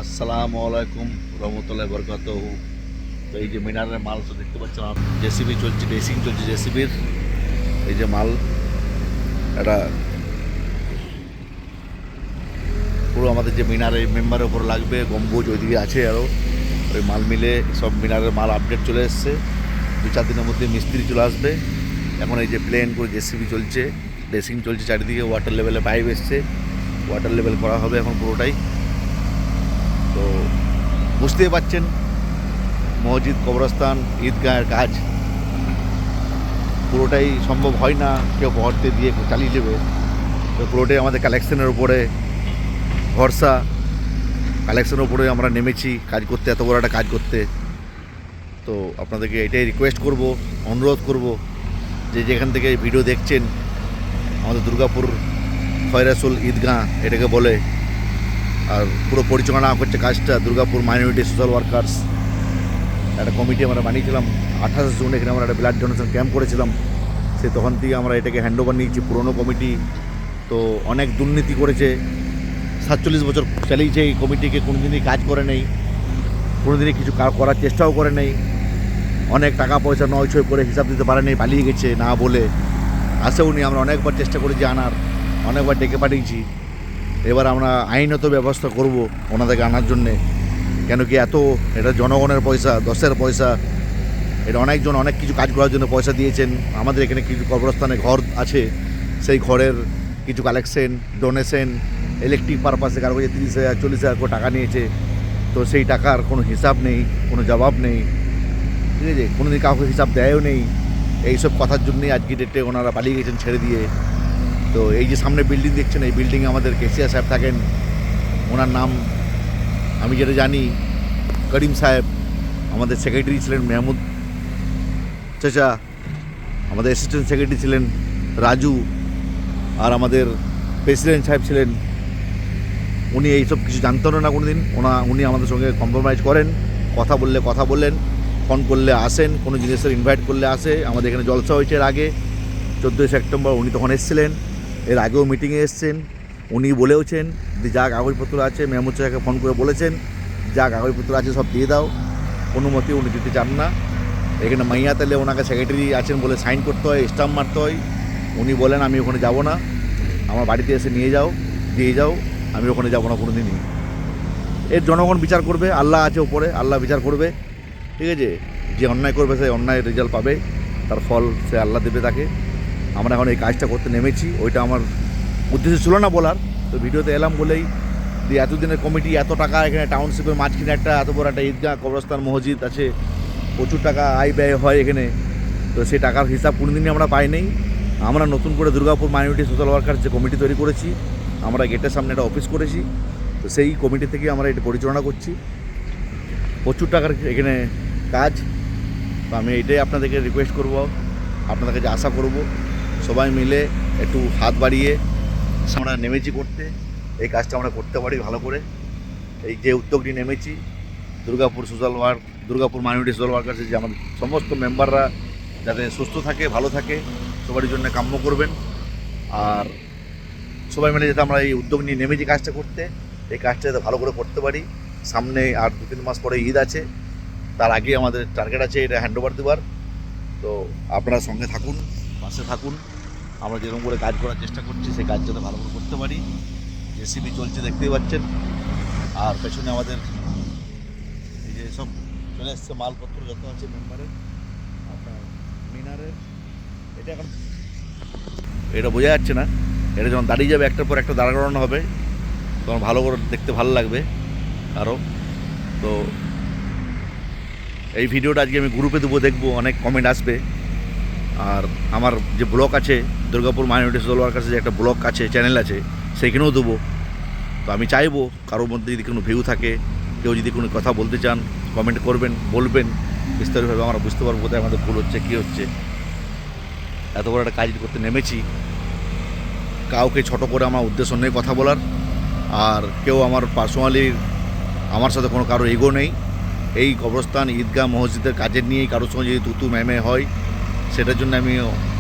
আসসালামু আলাইকুম রহমতুল্লাহ বরকাত। তো এই যে মিনারের মাল তো দেখতে পাচ্ছেন, জেসিবি চলছে, ড্রেসিং চলছে জেসিবির। এই যে মাল, এটা পুরো আমাদের যে মিনারের মেম্বারের উপর লাগবে, গম্বুজ ওইদিকে আছে আরও, ওই মাল মিলে সব মিনারের মাল আপডেট চলে এসছে। 2-4 দিনের মধ্যে মিস্ত্রি চলে আসবে। এখন এই যে প্লেন করে জেসিবি চলছে, ড্রেসিং চলছে, চারিদিকে ওয়াটার লেভেলে পাইপ এসছে, ওয়াটার লেভেল করা হবে এখন পুরোটাই। তো বুঝতেই পারছেন, মসজিদ, কবরস্থান, ঈদগাহের কাজ পুরোটাই সম্ভব হয় না কেউ ভরতে দিয়ে চালিয়ে দেবে। তো পুরোটাই আমাদের কালেকশনের উপরে ভরসা, কালেকশনের উপরে আমরা নেমেছি কাজ করতে, এত বড় একটা কাজ করতে। তো আপনাদেরকে এটাই রিকোয়েস্ট করব, অনুরোধ করব, যে যেখান থেকে ভিডিও দেখছেন, আমাদের দুর্গাপুর খয়রাসুল ঈদগাহ এটাকে বলে, আর পুরো পরিচালনা করছে কাজটা দুর্গাপুর মাইনরিটি সোশ্যাল ওয়ার্কার্স। একটা কমিটি আমরা বানিয়েছিলাম 28 জুন, এখানে আমরা একটা ব্লাড ডোনেশন ক্যাম্প করেছিলাম। সে তখন থেকে আমরা এটাকে হ্যান্ড ওভার নিয়েছি, পুরনো কমিটি। তো অনেক দুর্নীতি করেছে, 47 বছর চালিয়েছে এই কমিটিকে, কোনোদিনই কাজ করে নেই, কোনোদিনই কিছু করার চেষ্টাও করে নেই। অনেক টাকা পয়সা নয় ছয় করে হিসাব দিতে পারে নেই, পালিয়ে গেছে না বলে, আসেও নি। আমরা অনেকবার চেষ্টা করেছি আনার, অনেকবার ডেকে পাঠিয়েছি। এবার আমরা আইনত ব্যবস্থা করব ওনাদেরকে আনার জন্যে। কেন কি এটা জনগণের পয়সা, দশের পয়সা। এটা অনেকজন অনেক কিছু কাজ করার জন্য পয়সা দিয়েছেন। আমাদের এখানে কিছু কবরস্থানে ঘর আছে, সেই ঘরের কিছু কালেকশন, ডোনেশন, ইলেকট্রিক পারপাসে কারো কাছে 30,000 40,000 করে টাকা নিয়েছে। তো সেই টাকার কোনো হিসাব নেই, কোনো জবাব নেই, ঠিক আছে, কোনো দিন কাউকে হিসাব দেয়ও নেই। এইসব কথার জন্যই আজকে ডেটে ওনারা পালিয়ে গেছেন ছেড়ে দিয়ে। তো এই যে সামনে বিল্ডিং দেখছেন, এই বিল্ডিংয়ে আমাদের কেসিআর সাহেব থাকেন। ওনার নাম আমি যেটা জানি করিম সাহেব। আমাদের সেক্রেটারি ছিলেন মেহমুদ চাচা, আমাদের অ্যাসিস্ট্যান্ট সেক্রেটারি ছিলেন রাজু, আর আমাদের প্রেসিডেন্ট সাহেব ছিলেন। উনি এইসব কিছু জানতেন না কোনো দিন। উনি আমাদের সঙ্গে কম্প্রোমাইজ করেন, কথা বললে কথা বলেন, ফোন করলে আসেন, কোনো জিনিসের ইনভাইট করলে আসে। আমাদের এখানে জলসা হয়েছে এর আগে 14ই সেপ্টেম্বর, উনি তখন এসেছিলেন। এর আগেও মিটিংয়ে এসছেন, উনি বলেওছেন যে যা কাগজপত্র আছে, মেহমুদ সাহেবকে ফোন করে বলেছেন যা কাগজপত্র আছে সব দিয়ে দাও। কোনো মতে উনি দিতে চান না। এখানে মাইয়া তাহলে ওনাকে সেক্রেটারি আছেন বলে সাইন করতে হয়, স্টাম্প মারতে হয়। উনি বলেন আমি ওখানে যাব না, আমার বাড়িতে এসে নিয়ে যাও, দিয়ে যাও, আমি ওখানে যাব না কোনো দিনই। এর জনগণ বিচার করবে, আল্লাহ আছে উপরে, আল্লাহ বিচার করবে, ঠিক আছে। যে অন্যায় করবে সে অন্যায় রেজাল্ট পাবে, তার ফল সে আল্লাহ দেবে তাকে। আমরা এখন এই কাজটা করতে নেমেছি, ওইটা আমার উদ্দেশ্য ছিল না বলার। তো ভিডিওতে এলাম বলেই যে এতদিনের কমিটি, এত টাকা এখানে টাউনশিপের মাঝখানে একটা এত বড় একটা ঈদগাহ, কবরস্থান, মসজিদ আছে, প্রচুর টাকা আয় ব্যয় হয় এখানে। তো সেই টাকার হিসাব কোনোদিনই আমরা পাই নাই। আমরা নতুন করে দুর্গাপুর মাইনরিটি সোশ্যাল ওয়ার্কার যে কমিটি তৈরি করেছি, আমরা গেটের সামনে একটা অফিস করেছি। তো সেই কমিটি থেকে আমরা এটা পরিচালনা করছি। প্রচুর টাকার এখানে কাজ। তো আমি এটাই আপনাদেরকে রিকোয়েস্ট করব, আপনাদের কাছে আশা করব, সবাই মিলে একটু হাত বাড়িয়ে আমরা নেমেছি করতে, এই কাজটা আমরা করতে পারি ভালো করে। এই যে উদ্যোগ নিয়ে নেমেছি, দুর্গাপুর মাইনরিটি সোশ্যাল ওয়ার্কার্সের যে আমাদের সমস্ত মেম্বাররা যাতে সুস্থ থাকে, ভালো থাকে, সবার জন্য কাম্য করবেন। আর সবাই মিলে যাতে আমরা এই উদ্যোগ নিয়ে নেমেছি কাজটা করতে, এই কাজটা যাতে ভালো করে করতে পারি। সামনে আর 2-3 মাস পরে ঈদ আছে, তার আগে আমাদের টার্গেট আছে এটা হ্যান্ড ওভার দেওয়ার। তো আপনারা সঙ্গে থাকুন, পাশে থাকুন। আমরা যেরকম করে কাজ করার চেষ্টা করছি, সেই কাজ যাতে ভালো করে করতে পারি। জেসিবি চলছে দেখতেই পাচ্ছেন, আর পেছনে আমাদের এই যে সব চলে এসছে মালপত্র যত আছে মেম্বারের, আপনার মিনারের। এটা বোঝা যাচ্ছে না, এটা যখন দাঁড়িয়ে যাবে একটার পর একটা দাঁড় করানো হবে, তখন ভালো করে দেখতে ভালো লাগবে আরও। তো এই ভিডিওটা আজকে আমি গ্রুপে দেবো, দেখবো অনেক কমেন্ট আসবে। আর আমার যে ব্লগ আছে, দুর্গাপুর মাইনরিটি সোশ্যাল ওয়ার্কার্সের যে একটা ব্লগ আছে, চ্যানেল আছে, সেইখানেও দেবো। তো আমি চাইবো কারোর মধ্যে যদি কোনো ভিউ থাকে, কেউ যদি কোনো কথা বলতে চান, কমেন্ট করবেন, বলবেন বিস্তারিতভাবে, আমরা বুঝতে পারবো কোথায় আমাদের ভুল হচ্ছে, কী হচ্ছে। এত বড় একটা কাজ করতে নেমেছি, কাউকে ছোট করে আমার উদ্দেশ্য নেই কথা বলার। আর কেউ আমার পার্সোনালি আমার সাথে কোনো কারো ইগো নেই। এই কবরস্থান, ঈদগাহ, মসজিদের কাজের নিয়েই কারোর সঙ্গে যদি তুতু ম্যামে হয়, সেটার জন্য আমি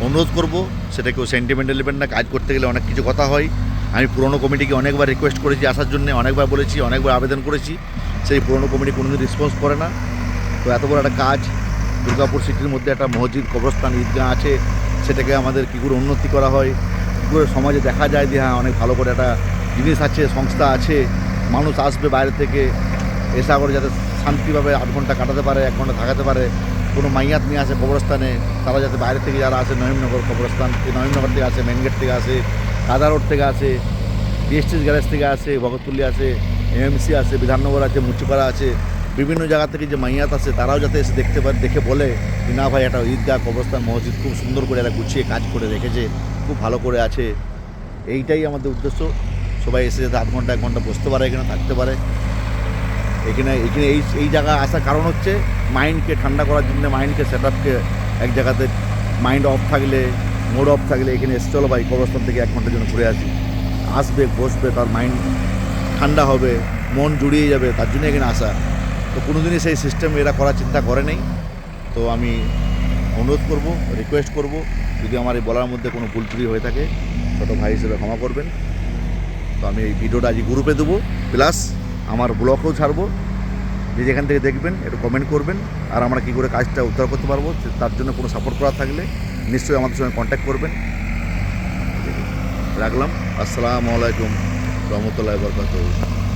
অনুরোধ করব, সেটা কেউ সেন্টিমেন্টাল নেবেন না। কাজ করতে গেলে অনেক কিছু কথা হয়, আমি পুরনো কমিটিকে অনেকবার রিকোয়েস্ট করেছি আসার জন্য, অনেকবার বলেছি, অনেকবার আবেদন করেছি, সেই পুরনো কমিটি কোনোদিন রেসপন্স করে না। তো এত বড় একটা কাজ, দুর্গাপুর সিটির মধ্যে একটা মসজিদ, কবরস্থান, ঈদগাহ আছে, সেটাকে আমাদের কী করে উন্নতি করা হয়, কী করে সমাজে দেখা যায় যে হ্যাঁ অনেক ভালো করে একটা জিনিস আছে, সংস্থা আছে, মানুষ আসবে বাইরে থেকে, এসে করে যাতে শান্তিভাবে 8 ঘন্টা কাটাতে পারে, 1 ঘন্টা থাকাতে পারে। কোনো মাইয়াত নিয়ে আসে কবরস্থানে, তারা যাতে বাইরে থেকে যারা আসে, নয়ননগর কবরস্থান, নয়ননগর থেকে আসে, মেন গেট থেকে আসে, কাদা রোড থেকে আসে, ডিএসটিস গ্যারেজ থেকে আসে, ভগতপুলি আছে, এমএমসি আছে, বিধাননগর আছে, মুচিপাড়া আছে, বিভিন্ন জায়গা থেকে যে মাইয়াত আছে তারাও যাতে এসে দেখতে পারে, দেখে বলে যে না ভাই একটা ঈদগাহ, কবরস্থান, মসজিদ খুব সুন্দর করে এরা গুছিয়ে কাজ করে রেখেছে, খুব ভালো করে আছে। এইটাই আমাদের উদ্দেশ্য। সবাই এসে যাতে 8 ঘন্টা 1 ঘন্টা বসতে পারে, এখানে থাকতে পারে। এখানে এখানে এই জায়গায় আসার কারণ হচ্ছে মাইন্ডকে ঠান্ডা করার জন্য, মাইন্ডকে সেট আপকে এক জায়গাতে মাইন্ড অফ থাকলে, মোড অফ থাকলে এখানে এসে চলো ভাই কবরস্থান থেকে 1 ঘন্টার জন্য ঘুরে আসি। আসবে, বসবে, তার মাইন্ড ঠান্ডা হবে, মন জুড়িয়ে যাবে, তার জন্য এখানে আসা। তো কোনোদিনই সেই সিস্টেম এরা করার চিন্তা করে নেই। তো আমি অনুরোধ করব, রিকোয়েস্ট করব, যদি আমার এই বলার মধ্যে কোনো ভুল ত্রুটি হয়ে থাকে ছোটো ভাই হিসেবে ক্ষমা করবেন। তো আমি এই ভিডিওটা আজ গ্রুপে দেবো, প্লাস আমার ব্লগেও ছাড়বো, যে যেখান থেকে দেখবেন একটু কমেন্ট করবেন। আর আমরা কী করে কাজটা উদ্ধার করতে পারবো তার জন্য কোনো সাপোর্ট করা থাকলে নিশ্চয়ই আমাদের সঙ্গে কন্ট্যাক্ট করবেন। রাখলাম। আসসালামু আলাইকুম রহমতুল্লাহি ওয়া বারাকাতুহু।